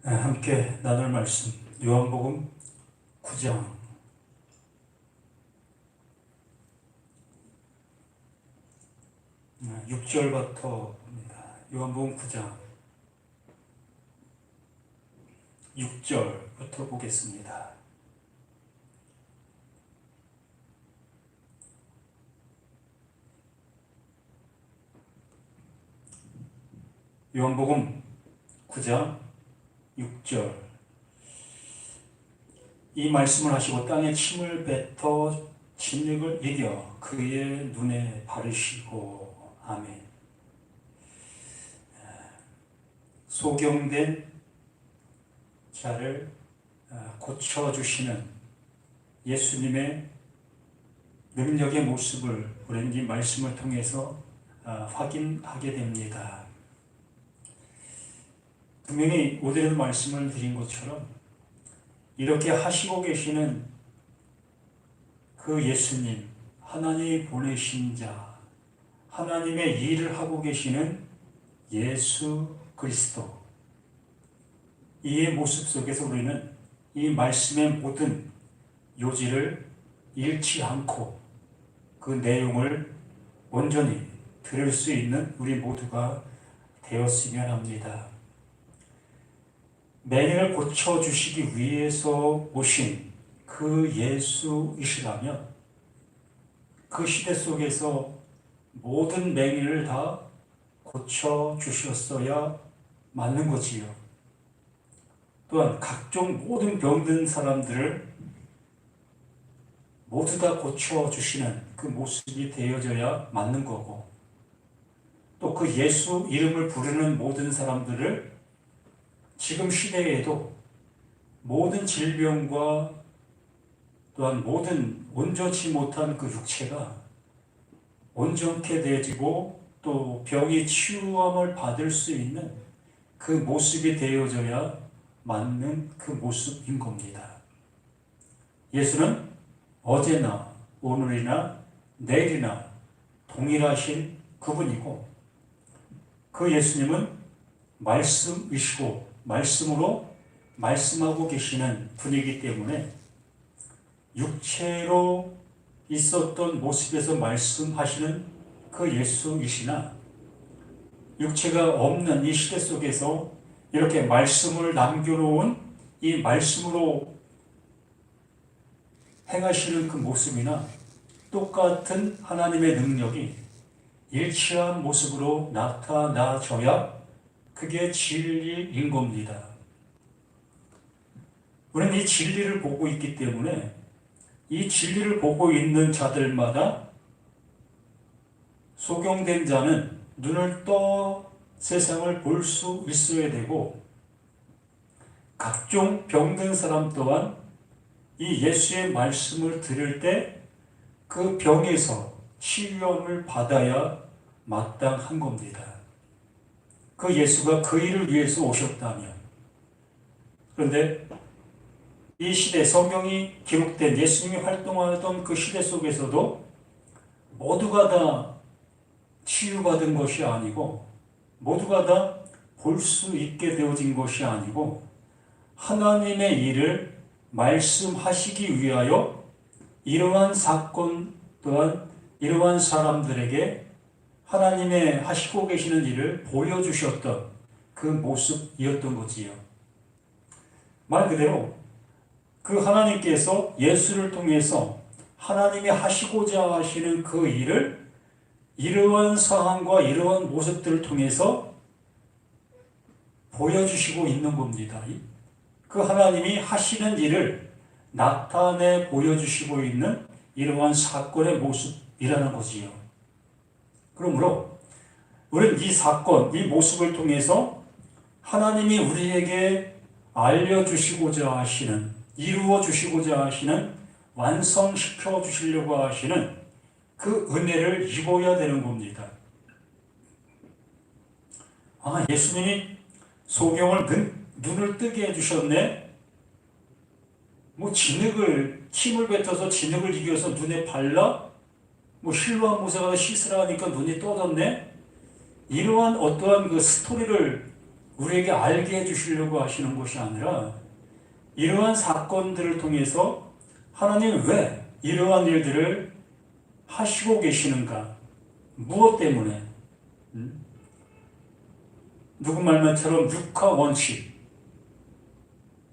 함께 나눌 말씀 요한복음 9장 6절부터 봅니다. 요한복음 9장 6절부터 보겠습니다. 요한복음 9장 6절. 이 말씀을 하시고 땅에 침을 뱉어 진흙을 이겨 그의 눈에 바르시고. 아멘. 소경된 자를 고쳐주시는 예수님의 능력의 모습을 우리는 이 말씀을 통해서 확인하게 됩니다. 분명히 오늘의 말씀을 드린 것처럼 이렇게 하시고 계시는 그 예수님, 하나님이 보내신 자, 하나님의 일을 하고 계시는 예수 그리스도, 이의 모습 속에서 우리는 이 말씀의 모든 요지를 잃지 않고 그 내용을 온전히 들을 수 있는 우리 모두가 되었으면 합니다. 맹인을 고쳐주시기 위해서 오신 그 예수이시라면 그 시대 속에서 모든 맹인을 다 고쳐주셨어야 맞는 거지요. 또한 각종 모든 병든 사람들을 모두 다 고쳐주시는 그 모습이 되어져야 맞는 거고, 또 그 예수 이름을 부르는 모든 사람들을 지금 시대에도 모든 질병과 또한 모든 온전치 못한 그 육체가 온전케 되어지고 또 병이 치유함을 받을 수 있는 그 모습이 되어져야 맞는 그 모습인 겁니다. 예수는 어제나 오늘이나 내일이나 동일하신 그분이고, 그 예수님은 말씀이시고 말씀으로 말씀하고 계시는 분이기 때문에 육체로 있었던 모습에서 말씀하시는 그 예수이시나, 육체가 없는 이 시대 속에서 이렇게 말씀을 남겨놓은 이 말씀으로 행하시는 그 모습이나 똑같은 하나님의 능력이 일치한 모습으로 나타나져야 그게 진리인 겁니다. 우리는 이 진리를 보고 있기 때문에 이 진리를 보고 있는 자들마다 소경된 자는 눈을 떠 세상을 볼 수 있어야 되고, 각종 병든 사람 또한 이 예수의 말씀을 들을 때 그 병에서 치유함을 받아야 마땅한 겁니다. 그 예수가 그 일을 위해서 오셨다면. 그런데 이 시대 성경이 기록된 예수님이 활동하던 그 시대 속에서도 모두가 다 치유받은 것이 아니고 모두가 다 볼 수 있게 되어진 것이 아니고, 하나님의 일을 말씀하시기 위하여 이러한 사건 또한 이러한 사람들에게 하나님의 하시고 계시는 일을 보여주셨던 그 모습이었던 거지요. 말 그대로 그 하나님께서 예수를 통해서 하나님이 하시고자 하시는 그 일을 이러한 상황과 이러한 모습들을 통해서 보여주시고 있는 겁니다. 그 하나님이 하시는 일을 나타내 보여주시고 있는 이러한 사건의 모습이라는 거지요. 그러므로 우리는 이 사건, 이 모습을 통해서 하나님이 우리에게 알려주시고자 하시는, 이루어 주시고자 하시는, 완성시켜 주시려고 하시는 그 은혜를 입어야 되는 겁니다. 예수님이 소경을 눈을 뜨게 해주셨네? 침을 뱉어서 진흙을 이겨서 눈에 발라? 실로암 모세가 씻으라 하니까 눈이 떠졌네? 이러한 어떠한 그 스토리를 우리에게 알게 해주시려고 하시는 것이 아니라 이러한 사건들을 통해서 하나님 왜 이러한 일들을 하시고 계시는가? 무엇 때문에? 누구 말만처럼 육하 원칙,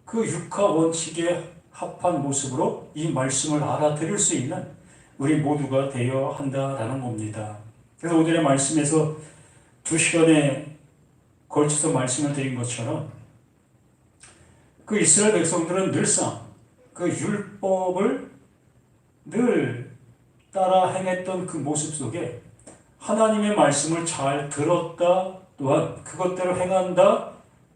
그 육하 원칙에 합한 모습으로 이 말씀을 알아들을 수 있는 우리 모두가 되어야 한다라는 겁니다. 그래서 오늘의 말씀에서 2시간에 걸쳐서 말씀을 드린 것처럼 그 이스라엘 백성들은 늘상 그 율법을 늘 따라 행했던 그 모습 속에 하나님의 말씀을 잘 들었다, 또한 그것대로 행한다,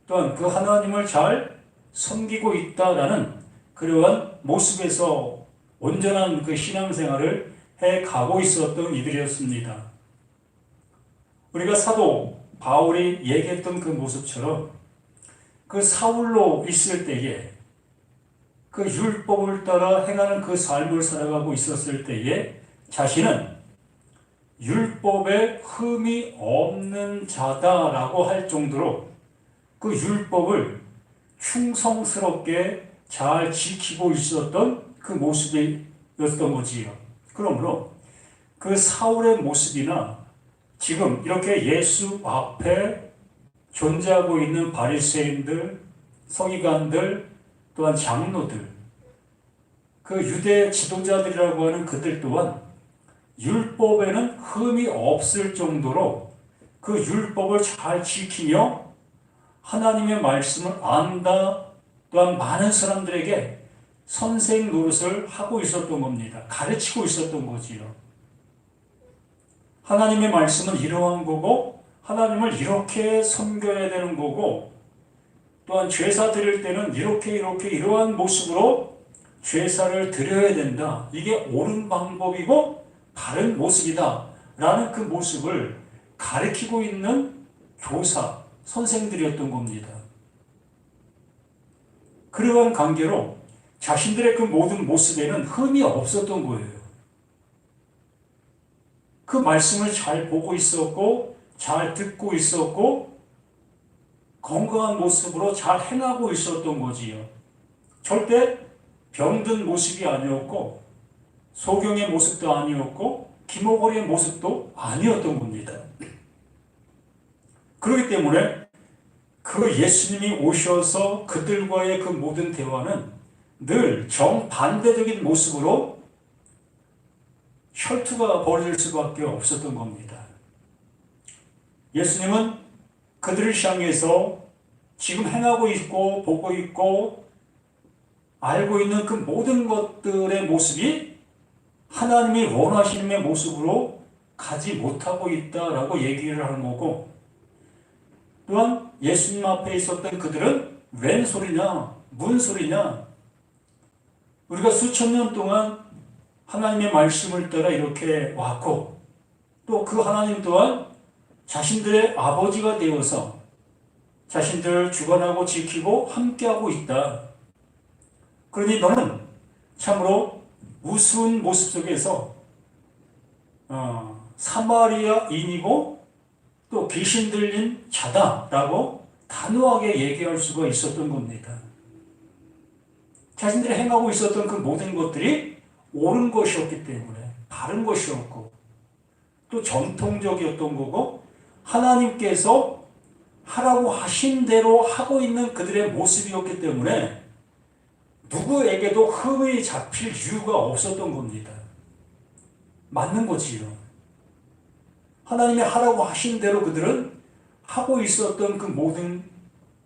또한 그 하나님을 잘 섬기고 있다라는 그러한 모습에서 온전한 그 신앙생활을 해가고 있었던 이들이었습니다. 우리가 사도 바울이 얘기했던 그 모습처럼 그 사울로 있을 때에 그 율법을 따라 행하는 그 삶을 살아가고 있었을 때에 자신은 율법에 흠이 없는 자다라고 할 정도로 그 율법을 충성스럽게 잘 지키고 있었던 그 모습이었던 거지요. 그러므로 그 사울의 모습이나 지금 이렇게 예수 앞에 존재하고 있는 바리새인들, 서기관들, 또한 장로들, 그 유대 지도자들이라고 하는 그들 또한 율법에는 흠이 없을 정도로 그 율법을 잘 지키며 하나님의 말씀을 안다, 또한 많은 사람들에게 선생 노릇을 하고 있었던 겁니다. 가르치고 있었던 거지요. 하나님의 말씀은 이러한 거고 하나님을 이렇게 섬겨야 되는 거고 또한 제사 드릴 때는 이렇게 이러한 모습으로 제사를 드려야 된다. 이게 옳은 방법이고 바른 모습이다 라는 그 모습을 가르치고 있는 교사, 선생들이었던 겁니다. 그러한 관계로 자신들의 그 모든 모습에는 흠이 없었던 거예요. 그 말씀을 잘 보고 있었고 잘 듣고 있었고 건강한 모습으로 잘 행하고 있었던 거지요. 절대 병든 모습이 아니었고 소경의 모습도 아니었고 기모거리의 모습도 아니었던 겁니다. 그렇기 때문에 그 예수님이 오셔서 그들과의 그 모든 대화는 늘 정반대적인 모습으로 혈투가 벌어질 수밖에 없었던 겁니다. 예수님은 그들을 향해서 지금 행하고 있고 보고 있고 알고 있는 그 모든 것들의 모습이 하나님이 원하시는 모습으로 가지 못하고 있다라고 얘기를 하는 거고, 또한 예수님 앞에 있었던 그들은 웬 소리냐, 무슨 소리냐, 우리가 수천 년 동안 하나님의 말씀을 따라 이렇게 왔고 또 그 하나님 또한 자신들의 아버지가 되어서 자신들을 주관하고 지키고 함께하고 있다. 그러니 너는 참으로 우스운 모습 속에서 사마리아인이고 또 귀신 들린 자다라고 단호하게 얘기할 수가 있었던 겁니다. 자신들이 행하고 있었던 그 모든 것들이 옳은 것이었기 때문에 바른 것이었고 또 정통적이었던 거고 하나님께서 하라고 하신 대로 하고 있는 그들의 모습이었기 때문에 누구에게도 흠이 잡힐 이유가 없었던 겁니다. 맞는 거지요. 하나님이 하라고 하신 대로 그들은 하고 있었던 그 모든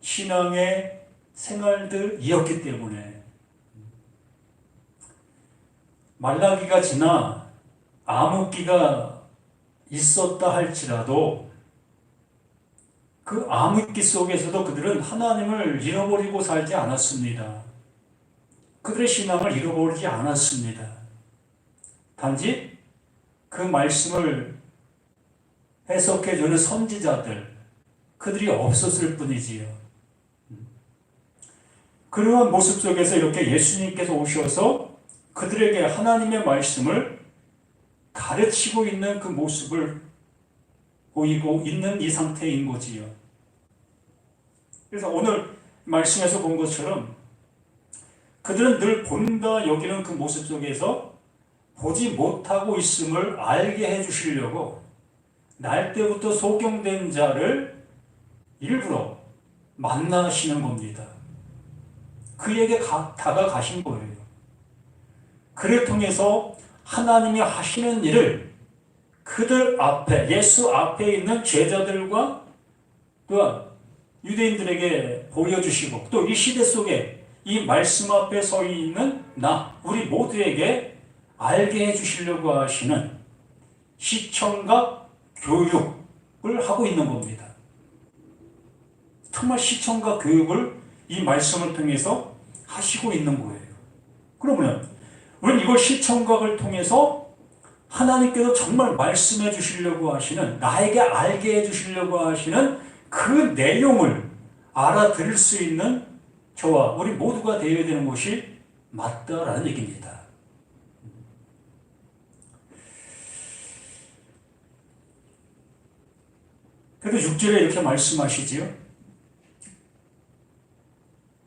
신앙의 생활들이었기 때문에 말라기가 지나 암흑기가 있었다 할지라도 그 암흑기 속에서도 그들은 하나님을 잃어버리고 살지 않았습니다. 그들의 신앙을 잃어버리지 않았습니다. 단지 그 말씀을 해석해주는 선지자들, 그들이 없었을 뿐이지요. 그러한 모습 속에서 이렇게 예수님께서 오셔서 그들에게 하나님의 말씀을 가르치고 있는 그 모습을 보이고 있는 이 상태인 거지요. 그래서 오늘 말씀에서 본 것처럼 그들은 늘 본다 여기는 그 모습 속에서 보지 못하고 있음을 알게 해주시려고 날 때부터 소경된 자를 일부러 만나시는 겁니다. 그에게 다가가신 거예요. 그를 통해서 하나님이 하시는 일을 그들 앞에, 예수 앞에 있는 제자들과 또한 유대인들에게 보여주시고 또 이 시대 속에 이 말씀 앞에 서 있는 우리 모두에게 알게 해주시려고 하시는 시청각 교육을 하고 있는 겁니다. 정말 시청각 교육을 이 말씀을 통해서 하시고 있는 거예요. 그러면 우리는 이걸 시청각을 통해서 하나님께서 정말 말씀해 주시려고 하시는, 나에게 알게 해 주시려고 하시는 그 내용을 알아들을 수 있는 저와 우리 모두가 되어야 되는 것이 맞다라는 얘기입니다. 그래도 6절에 이렇게 말씀하시지요.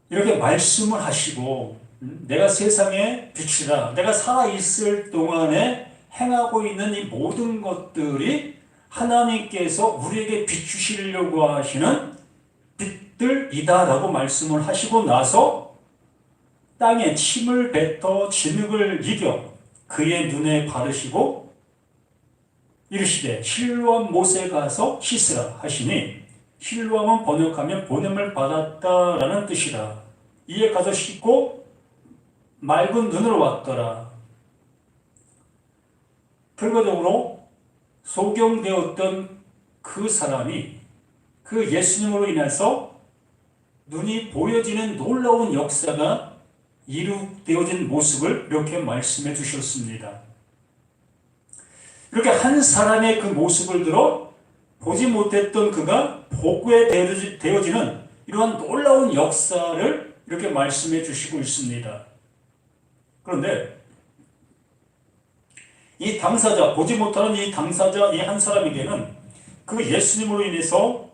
이렇게 말씀을 하시고 내가 세상의 빛이다. 내가 살아있을 동안에 행하고 있는 이 모든 것들이 하나님께서 우리에게 비추시려고 하시는 빛들이다라고 말씀을 하시고 나서 땅에 침을 뱉어 진흙을 이겨 그의 눈에 바르시고 이르시되 실로암 못에 가서 씻으라 하시니 실로암은 번역하면 보냄을 받았다라는 뜻이라. 이에 가서 씻고 맑은 눈으로 왔더라. 결과적으로 소경되었던 그 사람이 그 예수님으로 인해서 눈이 보여지는 놀라운 역사가 이룩되어진 모습을 이렇게 말씀해 주셨습니다. 이렇게 한 사람의 그 모습을 들어 보지 못했던 그가 보게 되어지는 이러한 놀라운 역사를 이렇게 말씀해 주시고 있습니다. 그런데 이 당사자, 보지 못하는 이 당사자, 이 한 사람에게는 그 예수님으로 인해서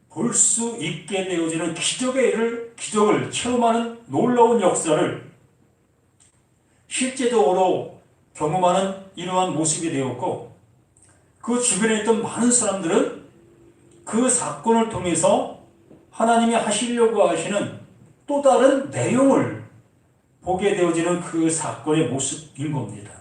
볼 수 있게 되어지는 기적을 체험하는 놀라운 역사를 실제적으로 경험하는 이러한 모습이 되었고, 그 주변에 있던 많은 사람들은 그 사건을 통해서 하나님이 하시려고 하시는 또 다른 내용을 보게 되어지는 그 사건의 모습인 겁니다.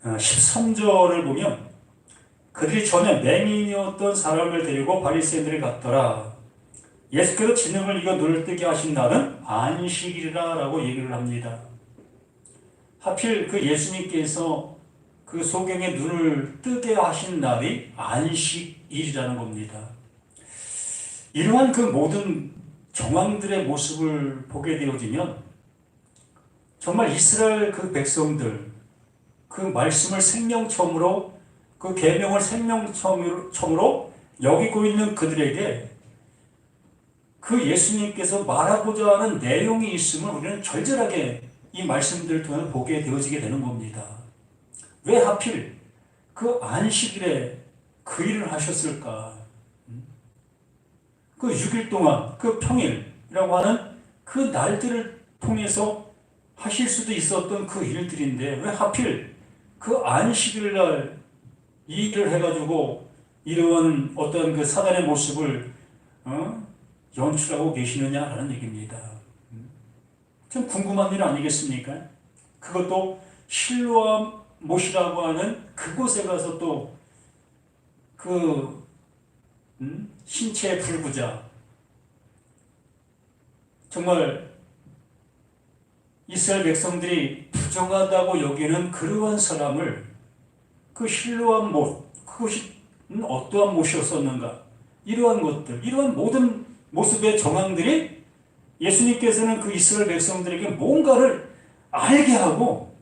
아, 13절을 보면 그들이 전에 맹인이었던 사람을 데리고 바리새인들이 갔더라. 예수께서 진흙을 이겨 눈을 뜨게 하신 날은 안식일이라 라고 얘기를 합니다. 하필 그 예수님께서 그 소경의 눈을 뜨게 하신 날이 안식일이라는 겁니다. 이러한 그 모든 정황들의 모습을 보게 되어지면 정말 이스라엘 그 백성들, 그 말씀을 생명처음으로, 그 계명을 생명처음으로 여기고 있는 그들에게 그 예수님께서 말하고자 하는 내용이 있음을 우리는 절절하게 이 말씀들을 통해 보게 되어지게 되는 겁니다. 왜 하필 그 안식일에 그 일을 하셨을까? 그 6일 동안 그 평일이라고 하는 그 날들을 통해서 하실 수도 있었던 그 일들인데 왜 하필 그 안식일 날 이 일을 해가지고 이런 어떤 그 사단의 모습을 연출하고 계시느냐라는 얘기입니다. 좀 궁금한 일 아니겠습니까? 그것도 실로암 못이라고 하는 그곳에 가서 또 그 신체의 불구자, 정말 이스라엘 백성들이 부정하다고 여기는 그러한 사람을 그 신루한 못, 그것이 어떠한 못이었었는가? 이러한 것들, 이러한 모든 모습의 정황들이 예수님께서는 그 이스라엘 백성들에게 뭔가를 알게 하고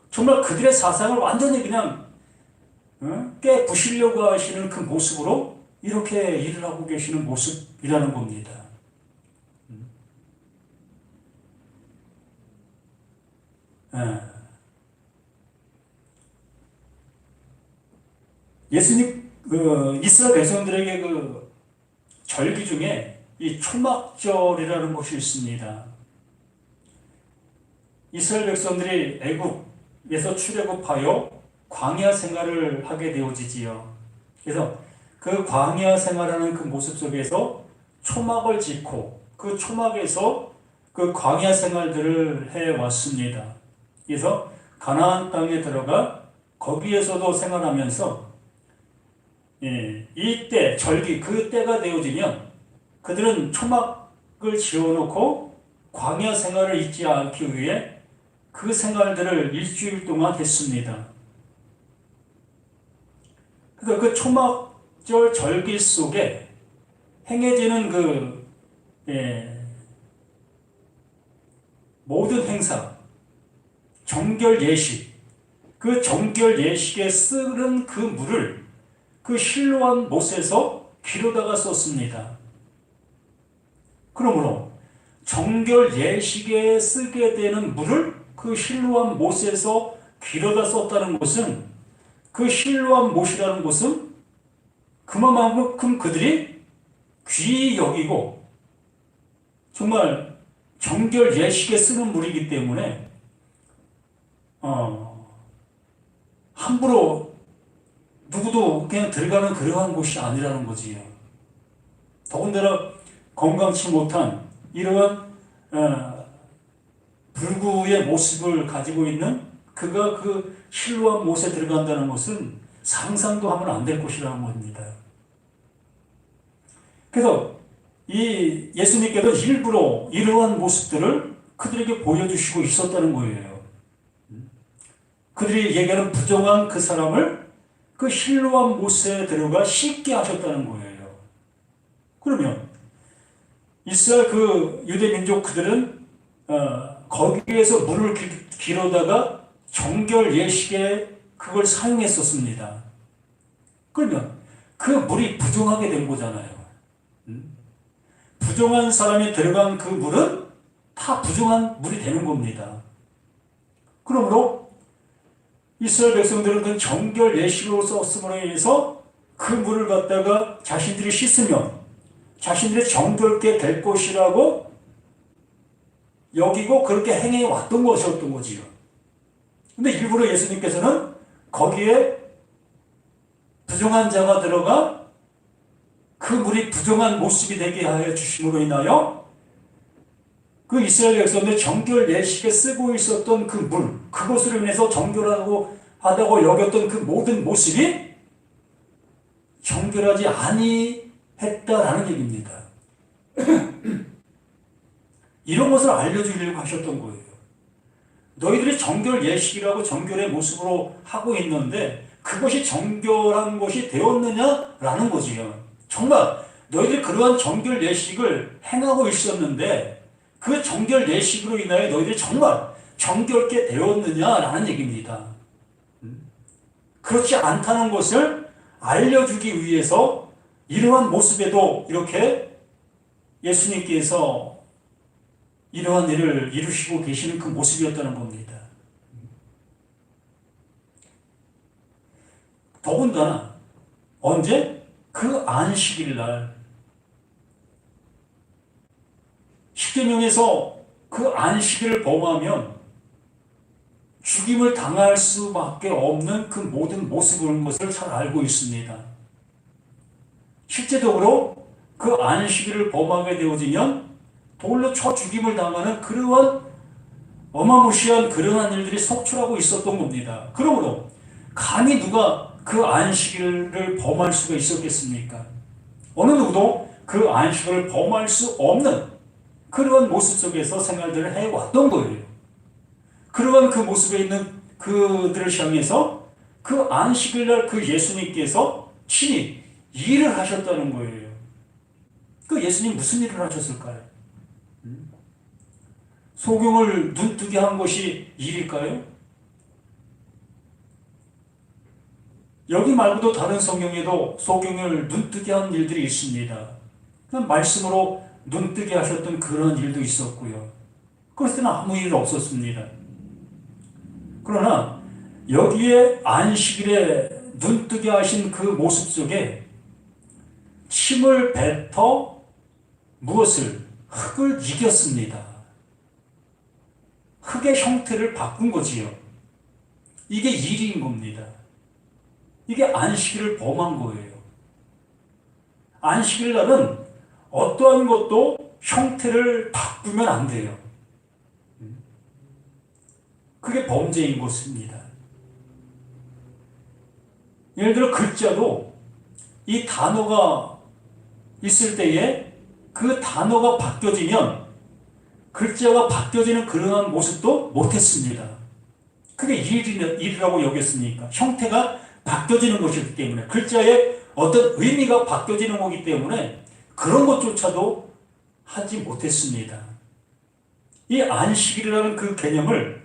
정말 그들의 사상을 완전히 그냥 깨부시려고 하시는 그 모습으로 이렇게 일을 하고 계시는 모습이라는 겁니다. 예수님 이스라엘 백성들에게 그 절기 중에 이 초막절이라는 것이 있습니다. 이스라엘 백성들이 애굽에서 출애굽하여 광야 생활을 하게 되어지지요. 그래서 그 광야 생활하는 그 모습 속에서 초막을 짓고 그 초막에서 그 광야 생활들을 해왔습니다. 그래서 가나안 땅에 들어가 거기에서도 생활하면서 이때 절기 그 때가 되어지면 그들은 초막을 지어놓고 광야 생활을 잊지 않기 위해 그 생활들을 일주일 동안 했습니다. 그러니까 그 초막절 절기 속에 행해지는 그 모든 행사, 정결 예식, 그 정결 예식에 쓰는 그 물을 그 실로한 못에서 기로다가 썼습니다. 그러므로 정결 예식에 쓰게 되는 물을 그 실로한 못에서 기로다 썼다는 것은 그 실로한 못이라는 것은 그만큼 그들이 귀히 여기고 정말 정결 예식에 쓰는 물이기 때문에 함부로 누구도 그냥 들어가는 그러한 곳이 아니라는 거지요. 더군다나 건강치 못한 이러한 불구의 모습을 가지고 있는 그가 그 실로한 못에 들어간다는 것은 상상도 하면 안 될 것이라는 겁니다. 그래서 이 예수님께서 일부러 이러한 모습들을 그들에게 보여주시고 있었다는 거예요. 그들이 얘기하는 부정한 그 사람을 그 실로한 못에 들어가 씻게 하셨다는 거예요. 그러면 이스라엘 그 유대 민족 그들은 거기에서 물을 길어다가 정결 예식에 그걸 사용했었습니다. 그러면 그 물이 부정하게 된 거잖아요. 부정한 사람이 들어간 그 물은 다 부정한 물이 되는 겁니다. 그러므로 이스라엘 백성들은 그 정결 예식으로 썼음으로 인해서 그 물을 갖다가 자신들이 씻으면 자신들이 정결케 될 것이라고 여기고 그렇게 행해 왔던 것이었던 거지요. 근데 일부러 예수님께서는 거기에 부정한 자가 들어가 그 물이 부정한 모습이 되게 하여 주심으로 인하여 그 이스라엘 백성들 정결 예식에 쓰고 있었던 그 물, 그것으로 인해서 정결하다고 여겼던 그 모든 모습이 정결하지 아니했다라는 얘기입니다. 이런 것을 알려주려고 하셨던 거예요. 너희들이 정결 예식이라고 정결의 모습으로 하고 있는데 그것이 정결한 것이 되었느냐라는 거지요. 정말 너희들이 그러한 정결 예식을 행하고 있었는데 그 정결 예식으로 인하여 너희들이 정말 정결케 되었느냐라는 얘기입니다. 그렇지 않다는 것을 알려주기 위해서 이러한 모습에도 이렇게 예수님께서 이러한 일을 이루시고 계시는 그 모습이었다는 겁니다. 더군다나 언제? 그 안식일 날 십계명에서 그 안식일을 범하면 죽임을 당할 수밖에 없는 그 모든 모습인 것을 잘 알고 있습니다. 실제적으로 그 안식일을 범하게 되어지면 돌로 쳐 죽임을 당하는 그러한 어마무시한 그러한 일들이 속출하고 있었던 겁니다. 그러므로 감히 누가 그 안식일을 범할 수가 있었겠습니까? 어느 누구도 그 안식일을 범할 수 없는 그러한 모습 속에서 생활들을 해왔던 거예요. 그러한 그 모습에 있는 그들을 향해서 그 안식일 날 그 예수님께서 친히 일을 하셨다는 거예요. 그 예수님 무슨 일을 하셨을까요? 소경을 눈뜨게 한 것이 일일까요? 여기 말고도 다른 성경에도 소경을 눈뜨게 한 일들이 있습니다. 그냥 말씀으로 눈뜨게 하셨던 그런 일도 있었고요. 그럴 때는 아무 일 없었습니다. 그러나 여기에 안식일에 눈뜨게 하신 그 모습 속에 침을 뱉어 무엇을? 흙을 이겼습니다. 흙의 형태를 바꾼 거지요. 이게 일인 겁니다. 이게 안식일을 범한 거예요. 안식일 날은 어떠한 것도 형태를 바꾸면 안 돼요. 그게 범죄인 것입니다. 예를 들어 글자도 이 단어가 있을 때에 그 단어가 바뀌어지면 글자가 바뀌어지는 그러한 모습도 못했습니다. 그게 일이라고 여겼으니까. 형태가 바뀌어지는 것이기 때문에, 글자의 어떤 의미가 바뀌어지는 거기 때문에 그런 것조차도 하지 못했습니다. 이 안식일이라는 그 개념을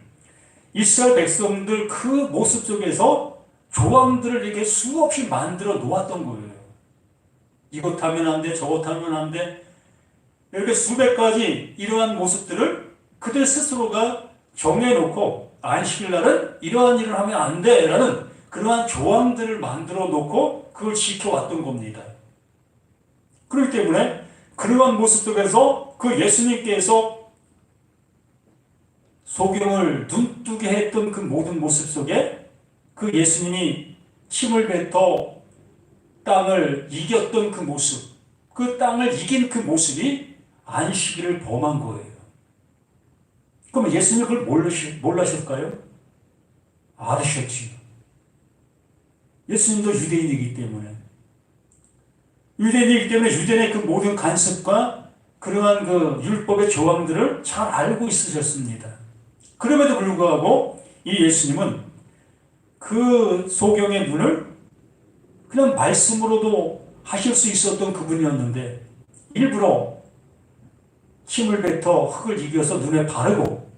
이스라엘 백성들 그 모습 속에서 조항들을 이렇게 수없이 만들어 놓았던 거예요. 이것 하면 안 돼, 저것 하면 안 돼. 이렇게 수백 가지 이러한 모습들을 그들 스스로가 정해놓고 안식일 날은 이러한 일을 하면 안 돼 라는 그러한 조항들을 만들어 놓고 그걸 지켜왔던 겁니다. 그렇기 때문에 그러한 모습 속에서 그 예수님께서 소경을 눈뜨게 했던 그 모든 모습 속에 그 예수님이 침을 뱉어 땅을 이겼던 그 모습, 그 땅을 이긴 그 모습이 안식일을 범한 거예요. 그럼 예수님이 그걸 몰라실까요? 알으셨지요. 예수님도 유대인이기 때문에. 유대인이기 때문에 유대인의 그 모든 간섭과 그러한 그 율법의 조항들을 잘 알고 있으셨습니다. 그럼에도 불구하고 이 예수님은 그 소경의 눈을 그냥 말씀으로도 하실 수 있었던 그분이었는데 일부러 침을 뱉어 흙을 이겨서 눈에 바르고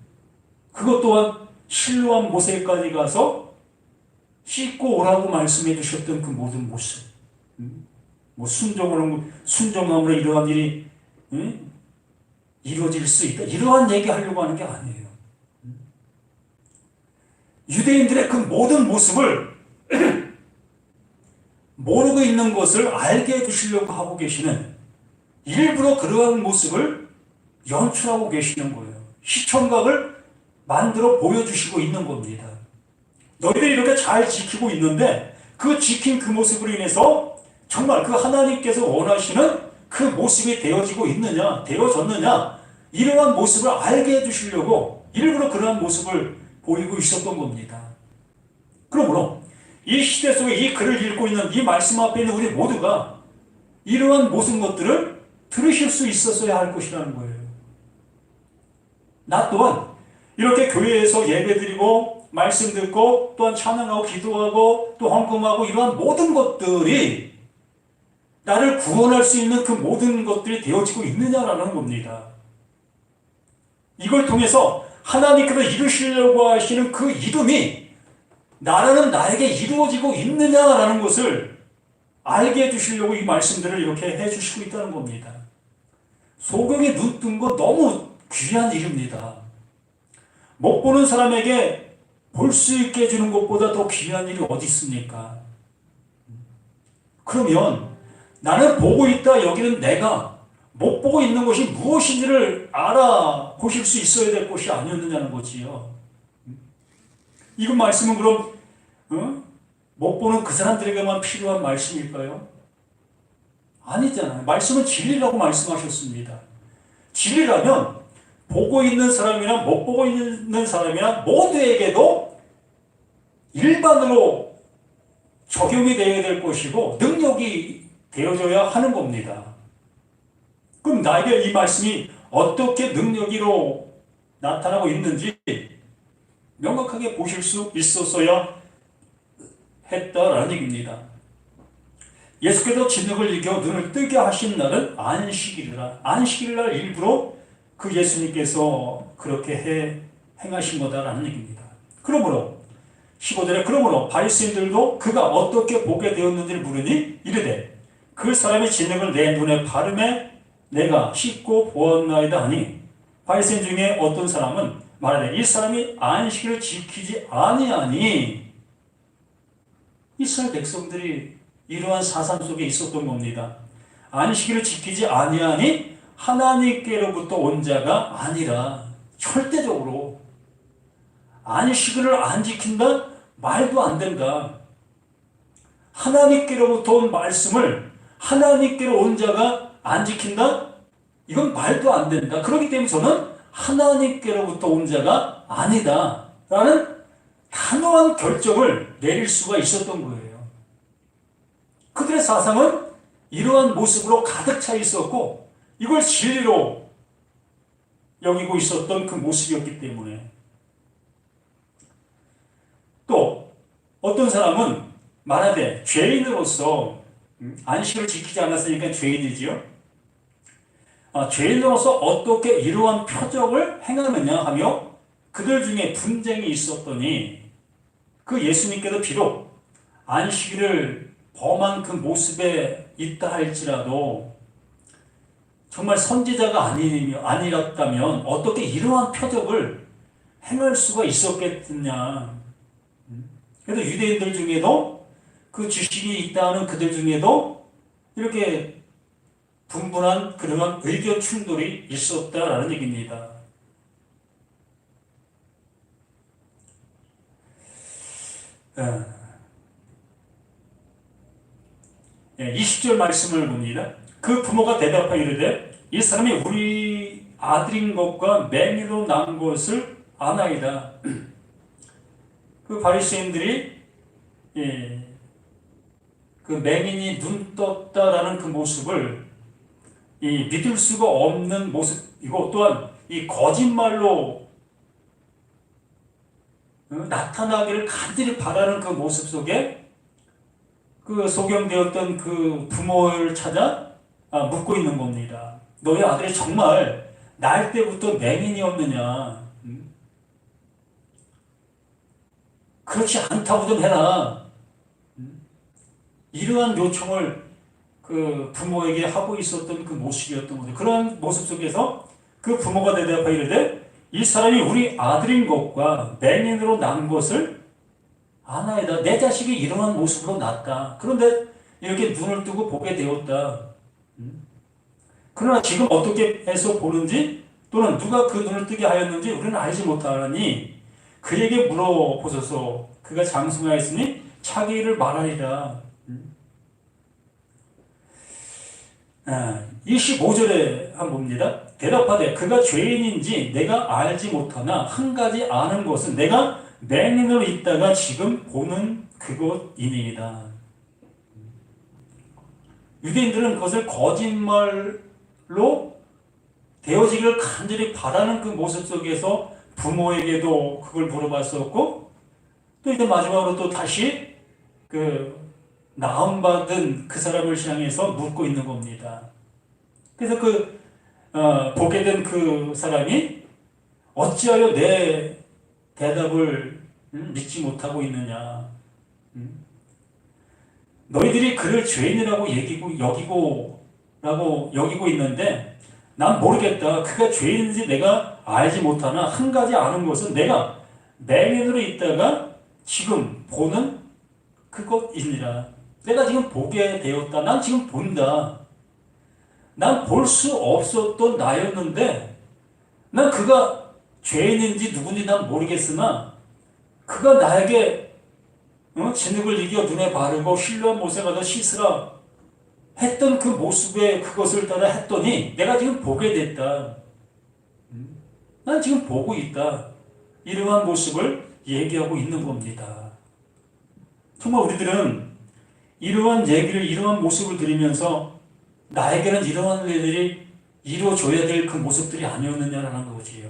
그것 또한 실로암 모세까지 가서 씻고 오라고 말씀해 주셨던 그 모든 모습, 뭐 순종함으로 이러한 일이 이루어질 수 있다, 이러한 얘기 하려고 하는 게 아니에요. 유대인들의 그 모든 모습을 모르고 있는 것을 알게 해주시려고 하고 계시는, 일부러 그러한 모습을 연출하고 계시는 거예요. 시청각을 만들어 보여주시고 있는 겁니다. 너희들이 이렇게 잘 지키고 있는데 그 지킨 그 모습으로 인해서 정말 그 하나님께서 원하시는 그 모습이 되어지고 있느냐, 되어졌느냐, 이러한 모습을 알게 해주시려고 일부러 그러한 모습을 보이고 있었던 겁니다. 그러므로 이 시대 속에 이 글을 읽고 있는, 이 말씀 앞에 있는 우리 모두가 이러한 모든 것들을 들으실 수 있었어야 할 것이라는 거예요. 나 또한 이렇게 교회에서 예배드리고 말씀 듣고 또한 찬양하고 기도하고 또 헌금하고 이러한 모든 것들이 나를 구원할 수 있는 그 모든 것들이 되어지고 있느냐라는 겁니다. 이걸 통해서 하나님께서 이루시려고 하시는 그 이름이 나라는 나에게 이루어지고 있느냐라는 것을 알게 해주시려고 이 말씀들을 이렇게 해주시고 있다는 겁니다. 소경이 눈 뜬 거 너무 귀한 일입니다. 못 보는 사람에게 볼 수 있게 해주는 것보다 더 귀한 일이 어디 있습니까? 그러면 나는 보고 있다 여기는 내가 못 보고 있는 것이 무엇인지를 알아보실 수 있어야 될 것이 아니었느냐는 거지요. 이건 말씀은 그럼 못 보는 그 사람들에게만 필요한 말씀일까요? 아니잖아요. 말씀은 진리라고 말씀하셨습니다. 진리라면 보고 있는 사람이나 못 보고 있는 사람이나 모두에게도 일반으로 적용이 되어야 될 것이고 능력이 되어져야 하는 겁니다. 그럼 나에게 이 말씀이 어떻게 능력으로 나타나고 있는지 명확하게 보실 수 있었어야 했다라는 얘기입니다. 예수께서 진흙을 이겨 눈을 뜨게 하신 날은 안식일이라. 안식일 날 일부러 그 예수님께서 그렇게 행하신 거다라는 얘기입니다. 그러므로 15절에 그러므로 바리새인들도 그가 어떻게 보게 되었는지를 물으니 이르되 그 사람의 진흙을 내 눈에 바르매 내가 씻고 보았나이다 하니 바리새인 중에 어떤 사람은 말하되 이 사람이 안식일을 지키지 아니하니. 이스라엘 백성들이 이러한 사상 속에 있었던 겁니다. 안식일을 지키지 아니하니 하나님께로부터 온 자가 아니라. 절대적으로 안식일을 안 지킨다? 말도 안 된다. 하나님께로부터 온 말씀을 하나님께로 온 자가 안 지킨다? 이건 말도 안 된다. 그렇기 때문에 저는 하나님께로부터 온 자가 아니다 라는 단호한 결정을 내릴 수가 있었던 거예요. 그들의 사상은 이러한 모습으로 가득 차 있었고 이걸 진리로 여기고 있었던 그 모습이었기 때문에. 또 어떤 사람은 말하되 죄인으로서 안식을 지키지 않았으니까 죄인이지요. 죄인으로서 어떻게 이러한 표적을 행하느냐 하며 그들 중에 분쟁이 있었더니 그 예수님께서 비록 안식일을 범한 그 모습에 있다 할지라도 정말 선지자가 아니었다면 어떻게 이러한 표적을 행할 수가 있었겠느냐. 그래서 유대인들 중에도 그 지식이 있다 하는 그들 중에도 이렇게 분분한 그러한 의견 충돌이 있었다라는 얘기입니다. 20절 말씀을 봅니다. 그 부모가 대답하여 이르되 이 사람이 우리 아들인 것과 맹인으로 난 것을 아나이다. 그 바리새인들이 그 맹인이 눈 떴다라는 그 모습을 믿을 수가 없는 모습이고 또한 이 거짓말로 나타나기를 간절히 바라는 그 모습 속에 그 소경되었던 그 부모를 찾아 묻고 있는 겁니다. 너희 아들이 정말 날 때부터 맹인이었느냐? 그렇지 않다고 좀 해라. 이러한 요청을 그 부모에게 하고 있었던 그 모습이었던 거죠. 그러한 모습 속에서 그 부모가 대답하여 이르되 이 사람이 우리 아들인 것과 맹인으로 난 것을 아나이다. 내 자식이 이러한 모습으로 났다. 그런데 이렇게 눈을 뜨고 보게 되었다. 그러나 지금 어떻게 해서 보는지 또는 누가 그 눈을 뜨게 하였는지 우리는 알지 못하니 그에게 물어보소서. 그가 장성하였으니 자기를 말하리라. 25절에 한번 봅니다. 대답하되 그가 죄인인지 내가 알지 못하나 한 가지 아는 것은 내가 맹인으로 있다가 지금 보는 그것이니이다. 유대인들은 그것을 거짓말로 되어지기를 간절히 바라는 그 모습 속에서 부모에게도 그걸 물어봤었고 또 이제 마지막으로 또 다시 그 나음받은 그 사람을 향해서 묻고 있는 겁니다. 그래서 보게 된 그 사람이 어찌하여 내 대답을 믿지 못하고 있느냐. 너희들이 그를 죄인이라고 여기고 있는데 난 모르겠다. 그가 죄인인지 내가 알지 못하나 한 가지 아는 것은 내가 맹인으로 있다가 지금 보는 그것이니라. 내가 지금 보게 되었다. 난 지금 본다. 난 볼 수 없었던 나였는데 난 그가 죄인인지 누군지 난 모르겠으나 그가 나에게 진흙을 이겨 눈에 바르고 실로한 못에 가서 씻으라 했던 그 모습에 그것을 따라 했더니 내가 지금 보게 됐다. 난 지금 보고 있다. 이러한 모습을 얘기하고 있는 겁니다. 정말 우리들은 이러한 얘기를, 이러한 모습을 들으면서 나에게는 이러한 일들이 이루어져야 될 그 모습들이 아니었느냐라는 거지요.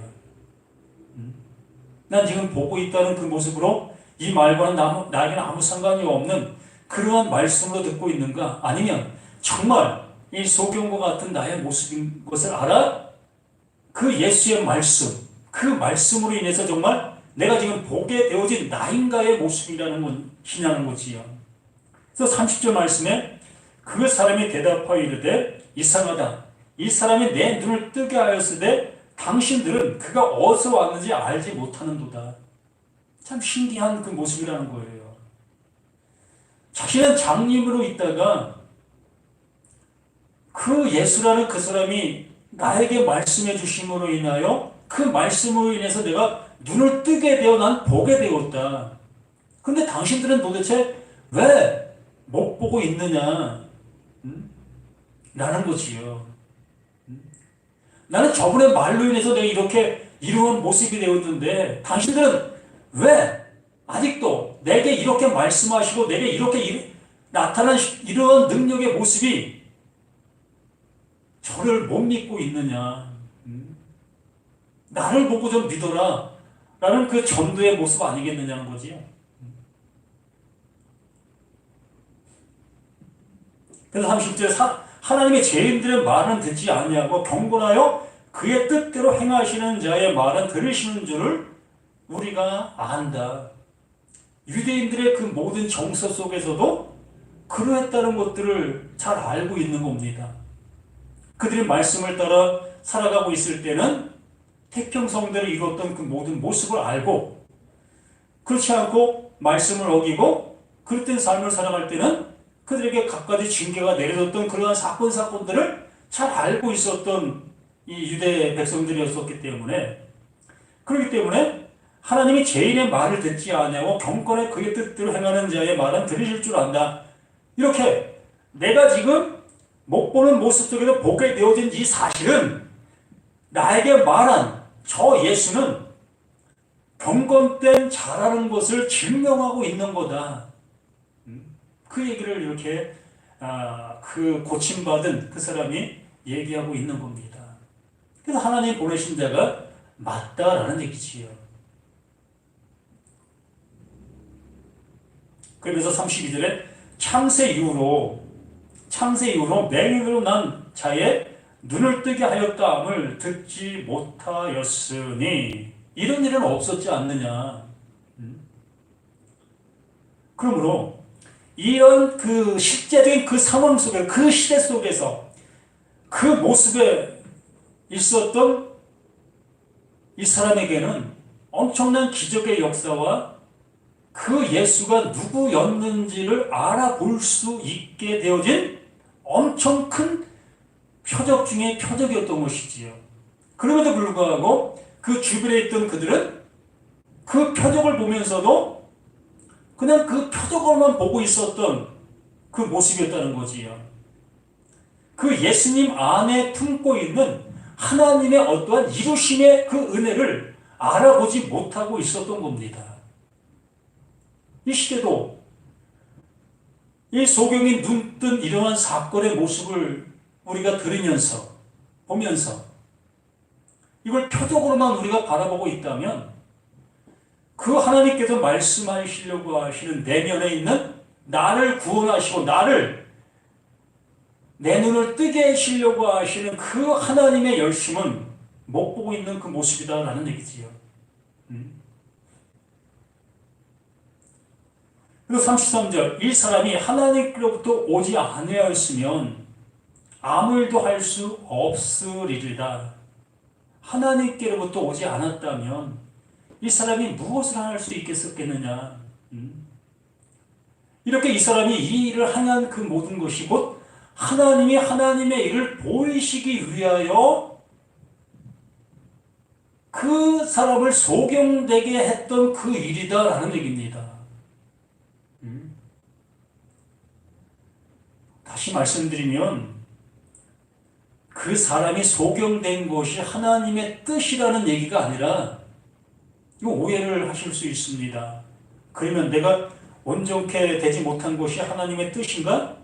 난 지금 보고 있다는 그 모습으로 이 말과는 나에게는 아무 상관이 없는 그러한 말씀으로 듣고 있는가? 아니면 정말 이 소경과 같은 나의 모습인 것을 알아? 그 예수의 말씀, 그 말씀으로 인해서 정말 내가 지금 보게 되어진 나인가의 모습이라는 것이냐는 거지요. 그래서 30절 말씀에 그 사람이 대답하여 이르되 이상하다. 이 사람이 내 눈을 뜨게 하였으되 당신들은 그가 어디서 왔는지 알지 못하는도다. 참 신기한 그 모습이라는 거예요. 자신은 장님으로 있다가 그 예수라는 그 사람이 나에게 말씀해 주심으로 인하여 그 말씀으로 인해서 내가 눈을 뜨게 되어 난 보게 되었다. 근데 당신들은 도대체 왜 못 보고 있느냐? 라는 거지요. 나는 저분의 말로 인해서 내가 이렇게 이러한 모습이 되었는데 당신들은 왜 아직도 내게 이렇게 말씀하시고 내게 이렇게 나타난 이러한 능력의 모습이 저를 못 믿고 있느냐? 나를 보고 좀 믿어라 라는 그 전도의 모습 아니겠느냐는 거지요. 그래서 30절에 하나님의 죄인들의 말은 듣지 아니하고 경건하여 그의 뜻대로 행하시는 자의 말은 들으시는 줄을 우리가 안다. 유대인들의 그 모든 정서 속에서도 그러했다는 것들을 잘 알고 있는 겁니다. 그들이 말씀을 따라 살아가고 있을 때는 태평성대로 이루었던 그 모든 모습을 알고, 그렇지 않고 말씀을 어기고 그릇된 삶을 살아갈 때는 그들에게 갖가지 징계가 내려졌던 그러한 사건들을 잘 알고 있었던 이 유대 백성들이었기 때문에, 그렇기 때문에 하나님이 죄인의 말을 듣지 아니하고 경건에 그의 뜻대로 행하는 자의 말은 들으실 줄 안다. 이렇게 내가 지금 못 보는 모습 속에서 보게 되어진 이 사실은 나에게 말한 저 예수는 경건된 자라는 것을 증명하고 있는 거다. 그 얘기를 이렇게 그 고침받은 그 사람이 얘기하고 있는 겁니다. 그래서 하나님 보내신 자가 맞다라는 얘기지요. 그래서 32절에 창세 이후로 맹인으로 난 자의 눈을 뜨게 하였다함을 듣지 못하였으니 이런 일은 없었지 않느냐. 그러므로 이런 그 실제적인 그 상황 속에, 그 시대 속에서 그 모습에 있었던 이 사람에게는 엄청난 기적의 역사와 그 예수가 누구였는지를 알아볼 수 있게 되어진 엄청 큰 표적 중에 표적이었던 것이지요. 그럼에도 불구하고 그 주변에 있던 그들은 그 표적을 보면서도 그냥 그 표적으로만 보고 있었던 그 모습이었다는 거지요. 그 예수님 안에 품고 있는 하나님의 어떠한 이루심의 그 은혜를 알아보지 못하고 있었던 겁니다. 이 시대도 이 소경이 눈뜬 이러한 사건의 모습을 우리가 들으면서 보면서 이걸 표적으로만 우리가 바라보고 있다면 그 하나님께서 말씀하시려고 하시는 내면에 있는 나를 구원하시고 나를 내 눈을 뜨게 하시려고 하시는 그 하나님의 열심은 못 보고 있는 그 모습이다라는 얘기지요. 그리고 33절 이 사람이 하나님께로부터 오지 아니하였으면 아무 일도 할 수 없으리라. 하나님께로부터 오지 않았다면 이 사람이 무엇을 할 수 있겠었겠느냐. 이렇게 이 사람이 이 일을 하는 그 모든 것이 곧 하나님이 하나님의 일을 보이시기 위하여 그 사람을 소경되게 했던 그 일이다라는 얘기입니다. 다시 말씀드리면 그 사람이 소경된 것이 하나님의 뜻이라는 얘기가 아니라, 이거 오해를 하실 수 있습니다. 그러면 내가 온전케 되지 못한 것이 하나님의 뜻인가?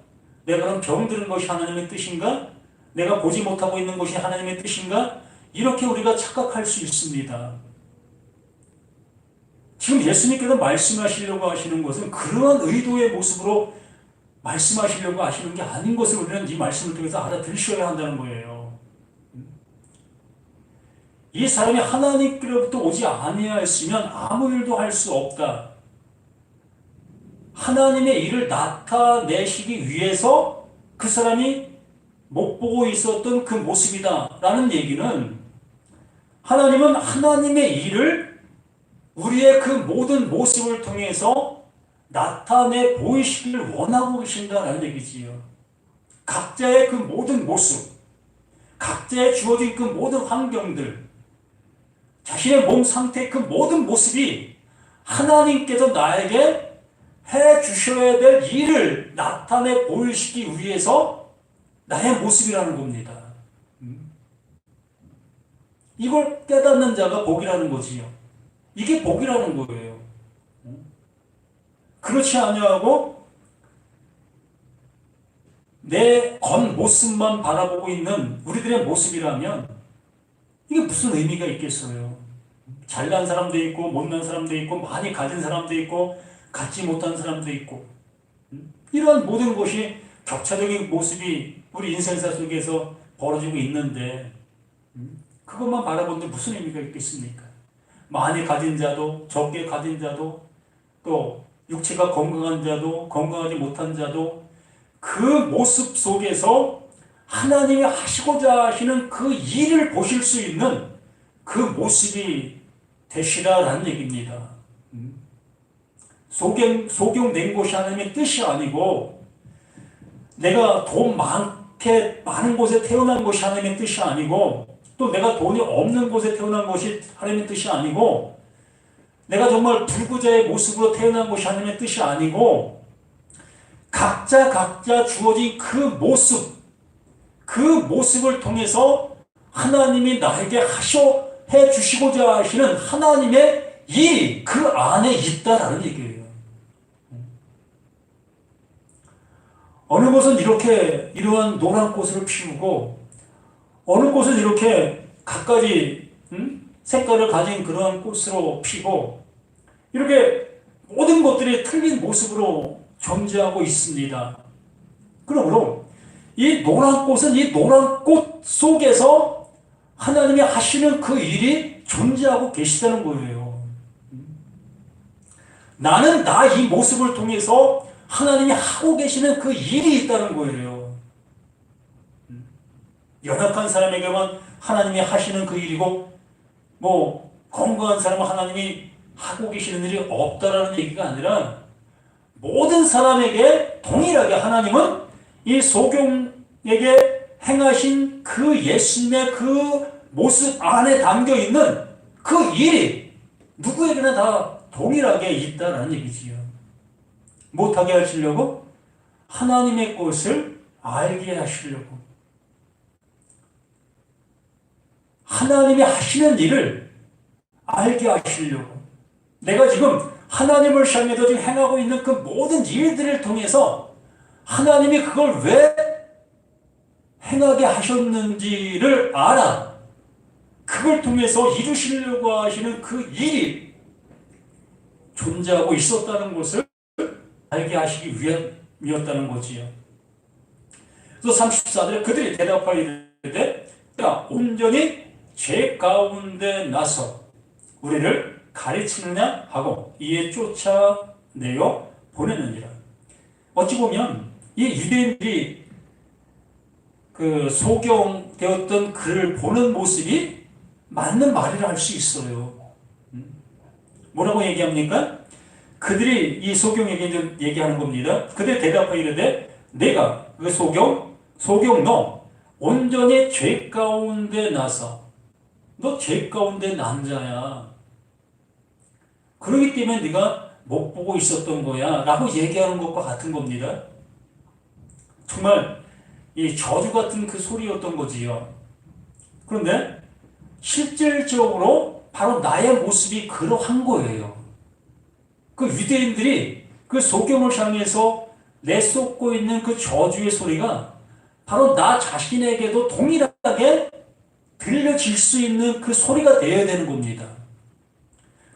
내가 그럼 병드는 것이 하나님의 뜻인가? 내가 보지 못하고 있는 것이 하나님의 뜻인가? 이렇게 우리가 착각할 수 있습니다. 지금 예수님께서 말씀하시려고 하시는 것은 그러한 의도의 모습으로 말씀하시려고 하시는 게 아닌 것을 우리는 이 말씀을 통해서 알아들으셔야 한다는 거예요. 이 사람이 하나님께로부터 오지 아니하였으면 아무 일도 할 수 없다. 하나님의 일을 나타내시기 위해서 그 사람이 못 보고 있었던 그 모습이다 라는 얘기는, 하나님은 하나님의 일을 우리의 그 모든 모습을 통해서 나타내 보이시기를 원하고 계신다라는 얘기지요. 각자의 그 모든 모습, 각자의 주어진 그 모든 환경들, 자신의 몸 상태의 그 모든 모습이 하나님께서 나에게 해 주셔야 될 일을 나타내 보이시기 위해서 나의 모습이라는 겁니다. 이걸 깨닫는 자가 복이라는 거지요. 이게 복이라는 거예요. 그렇지 아니하고 내 겉모습만 바라보고 있는 우리들의 모습이라면 이게 무슨 의미가 있겠어요? 잘난 사람도 있고 못난 사람도 있고 많이 가진 사람도 있고 갖지 못한 사람도 있고, 이러한 모든 것이 격차적인 모습이 우리 인생사 속에서 벌어지고 있는데 그것만 바라보는데 무슨 의미가 있겠습니까? 많이 가진 자도 적게 가진 자도 또 육체가 건강한 자도 건강하지 못한 자도 그 모습 속에서 하나님이 하시고자 하시는 그 일을 보실 수 있는 그 모습이 되시라라는 얘기입니다. 소경낸 것이 하나님의 뜻이 아니고, 내가 돈 많은 곳에 태어난 것이 하나님의 뜻이 아니고, 또 내가 돈이 없는 곳에 태어난 것이 하나님의 뜻이 아니고, 내가 정말 불구자의 모습으로 태어난 것이 하나님의 뜻이 아니고, 각자 주어진 그 모습, 그 모습을 통해서 하나님이 나에게 해 주시고자 하시는 하나님의 일이 그 안에 있다라는 얘기예요. 어느 곳은 이렇게 이러한 노란 꽃을 피우고, 어느 곳은 이렇게 갖가지 색깔을 가진 그러한 꽃으로 피고, 이렇게 모든 것들이 틀린 모습으로 존재하고 있습니다. 그러므로 이 노란 꽃은 이 노란 꽃 속에서 하나님이 하시는 그 일이 존재하고 계시다는 거예요. 나는 나 이 모습을 통해서 하나님이 하고 계시는 그 일이 있다는 거예요. 연약한 사람에게만 하나님이 하시는 그 일이고, 건강한 사람은 하나님이 하고 계시는 일이 없다라는 얘기가 아니라, 모든 사람에게 동일하게 하나님은 이 소경에게 행하신 그 예수님의 그 모습 안에 담겨 있는 그 일이 누구에게나 다 동일하게 있다라는 얘기지요. 못하게 하시려고? 하나님의 것을 알게 하시려고. 하나님이 하시는 일을 알게 하시려고. 내가 지금 하나님을 향해서 지금 행하고 있는 그 모든 일들을 통해서 하나님이 그걸 왜 행하게 하셨는지를 알아. 그걸 통해서 이루시려고 하시는 그 일이 존재하고 있었다는 것을 알게 하시기 위함이었다는 거지요. 그래서 34절에 그들이 대답하여 이르되 야 온전히 죄 가운데 나서 우리를 가르치느냐 하고 이에 쫓아내어 보내느니라. 어찌 보면 이 유대인들이 그 소경되었던 그를 보는 모습이 맞는 말이라 할 수 있어요. 뭐라고 얘기합니까? 그들이 이 소경에게 얘기하는 겁니다. 그들이 대답하여 이르되 내가 그 소경 너 온전히 죄 가운데 나서 너 죄 가운데 난 자야. 그러기 때문에 네가 못 보고 있었던 거야 라고 얘기하는 것과 같은 겁니다. 정말 이 저주 같은 그 소리였던 거지요. 그런데 실질적으로 바로 나의 모습이 그러한 거예요. 그 유대인들이 그 소경을 향해서 내쏟고 있는 그 저주의 소리가 바로 나 자신에게도 동일하게 들려질 수 있는 그 소리가 되어야 되는 겁니다.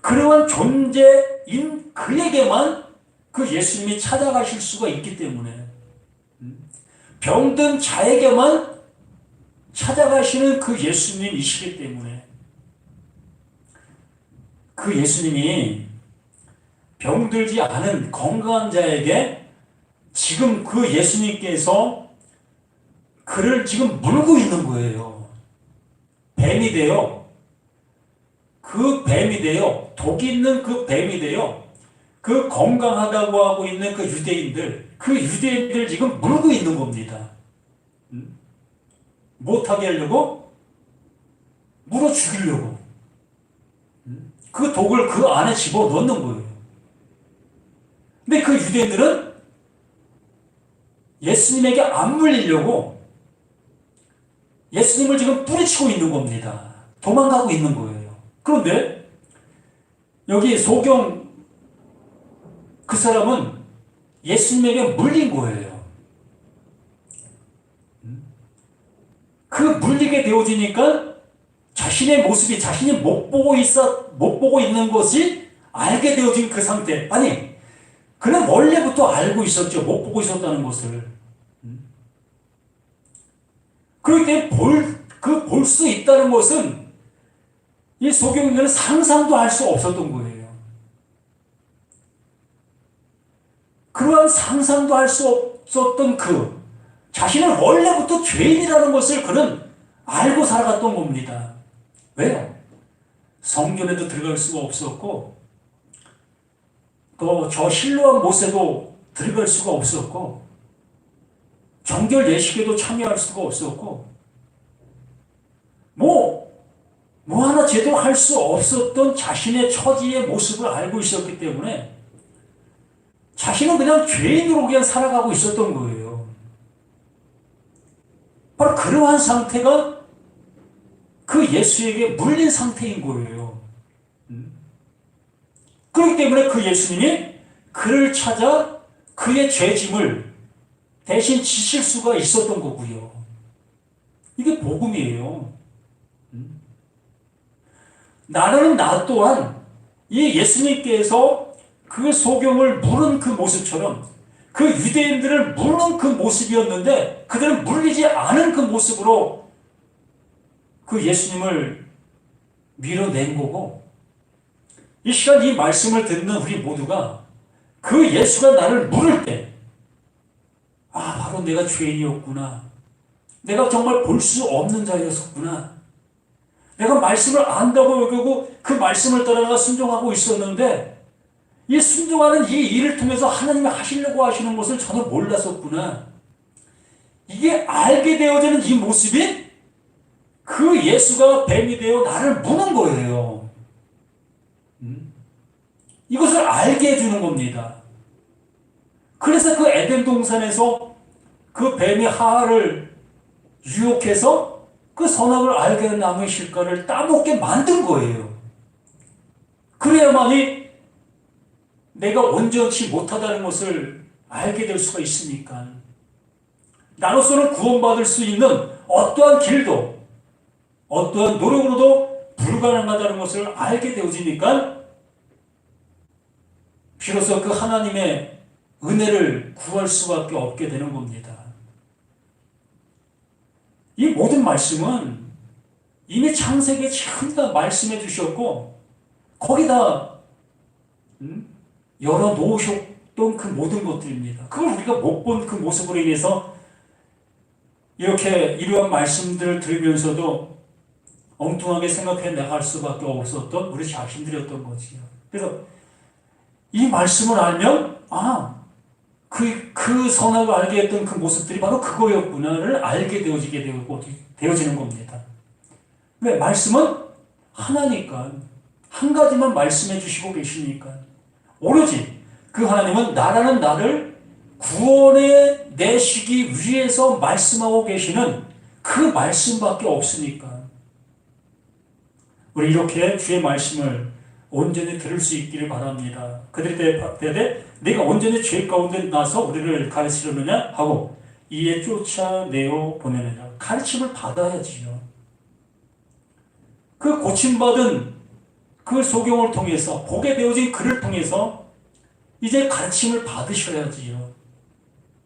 그러한 존재인 그에게만 그 예수님이 찾아가실 수가 있기 때문에, 병든 자에게만 찾아가시는 그 예수님이시기 때문에, 그 예수님이 병들지 않은 건강한 자에게 지금 그 예수님께서 그를 지금 물고 있는 거예요. 뱀이 되어, 그 뱀이 되어, 독이 있는 그 뱀이 되어 그 건강하다고 하고 있는 그 유대인들 지금 물고 있는 겁니다. 못하게 하려고, 물어 죽이려고, 그 독을 그 안에 집어넣는 거예요. 근데 그 유대인들은 예수님에게 안 물리려고 예수님을 지금 뿌리치고 있는 겁니다. 도망가고 있는 거예요. 그런데 여기 소경 그 사람은 예수님에게 물린 거예요. 그 물리게 되어지니까 자신의 모습이 자신이 못 보고 있는 것이 알게 되어진 그 상태. 아니, 그는 원래부터 알고 있었죠. 못 보고 있었다는 것을. 그렇기 때문에 볼 수 있다는 것은 이 소경인들은 상상도 할 수 없었던 거예요. 그러한 상상도 할 수 없었던 자신은 원래부터 죄인이라는 것을 그는 알고 살아갔던 겁니다. 왜요? 성전에도 들어갈 수가 없었고, 또 저 실로암 못에도 들어갈 수가 없었고, 정결 예식에도 참여할 수가 없었고, 뭐 하나 제대로 할 수 없었던 자신의 처지의 모습을 알고 있었기 때문에 자신은 그냥 죄인으로 그냥 살아가고 있었던 거예요. 바로 그러한 상태가 그 예수에게 물린 상태인 거예요. 그렇기 때문에 그 예수님이 그를 찾아 그의 죄짐을 대신 지실 수가 있었던 거고요. 이게 복음이에요. 나는 나 또한 이 예수님께서 그 소경을 물은 그 모습처럼 그 유대인들을 물은 그 모습이었는데 그들은 물리지 않은 그 모습으로 그 예수님을 밀어낸 거고, 이 시간 이 말씀을 듣는 우리 모두가 그 예수가 나를 물을 때, 바로 내가 죄인이었구나. 내가 정말 볼 수 없는 자였었구나. 내가 말씀을 안다고 여기고 그 말씀을 따라가 순종하고 있었는데 이 순종하는 이 일을 통해서 하나님이 하시려고 하시는 것을 저는 몰랐었구나. 이게 알게 되어지는 이 모습이 그 예수가 뱀이 되어 나를 무는 거예요. 이것을 알게 해주는 겁니다. 그래서 그 에덴 동산에서 그 뱀이 하와를 유혹해서 그 선악을 알게 된 나무의 실과를 따먹게 만든 거예요. 그래야만이 내가 온전치 못하다는 것을 알게 될 수가 있으니까. 나로서는 구원받을 수 있는 어떠한 길도 어떠한 노력으로도 불가능하다는 것을 알게 되어지니까 비로소 그 하나님의 은혜를 구할 수밖에 없게 되는 겁니다. 이 모든 말씀은 이미 창세기에 전부 다 말씀해 주셨고 거기다 열어놓으셨던 그 모든 것들입니다. 그걸 우리가 못 본 그 모습으로 인해서 이렇게 이러한 말씀들을 들으면서도 엉뚱하게 생각해 나갈 수밖에 없었던 우리 자신들이었던 거지요. 그래서 이 말씀을 알면 그 선악을 알게 했던 그 모습들이 바로 그거였구나를 알게 되어지는 겁니다. 왜? 말씀은 하나니까, 한 가지만 말씀해 주시고 계시니까, 오로지 그 하나님은 나라는 나를 구원해 내시기 위해서 말씀하고 계시는 그 말씀밖에 없으니까 우리 이렇게 주의 말씀을 온전히 들을 수 있기를 바랍니다. 그들 때에 내가 온전히 죄 가운데 나서 우리를 가르치려느냐 하고 이에 쫓아내어 보내느냐. 가르침을 받아야지요. 그 고침받은 그 소경을 통해서 복에 배워진 그를 통해서 이제 가르침을 받으셔야지요.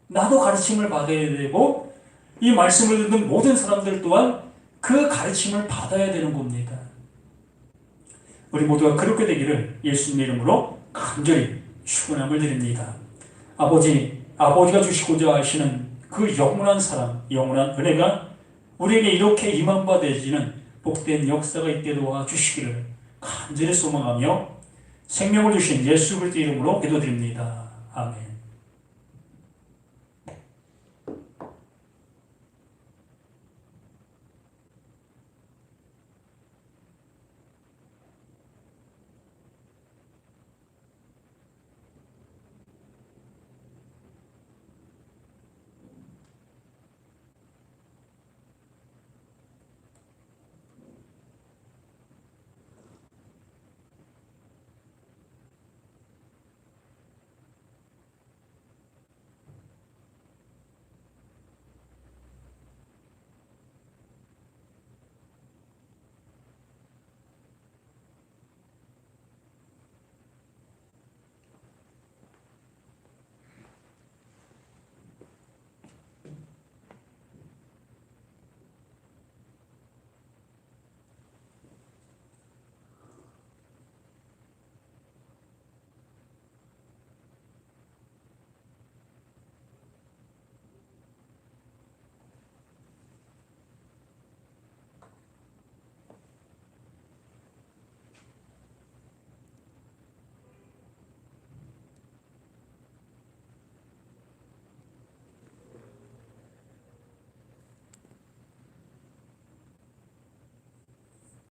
나도 가르침을 받아야 되고 이 말씀을 듣는 모든 사람들 또한 그 가르침을 받아야 되는 겁니다. 우리 모두가 그렇게 되기를 예수님의 이름으로 간절히 축원함을 드립니다. 아버지가 주시고자 하시는 그 영원한 사랑, 영원한 은혜가 우리에게 이렇게 임한 바 되지는 복된 역사가 있게 도와주시기를 간절히 소망하며 생명을 주신 예수 그리스도 이름으로 기도드립니다. 아멘.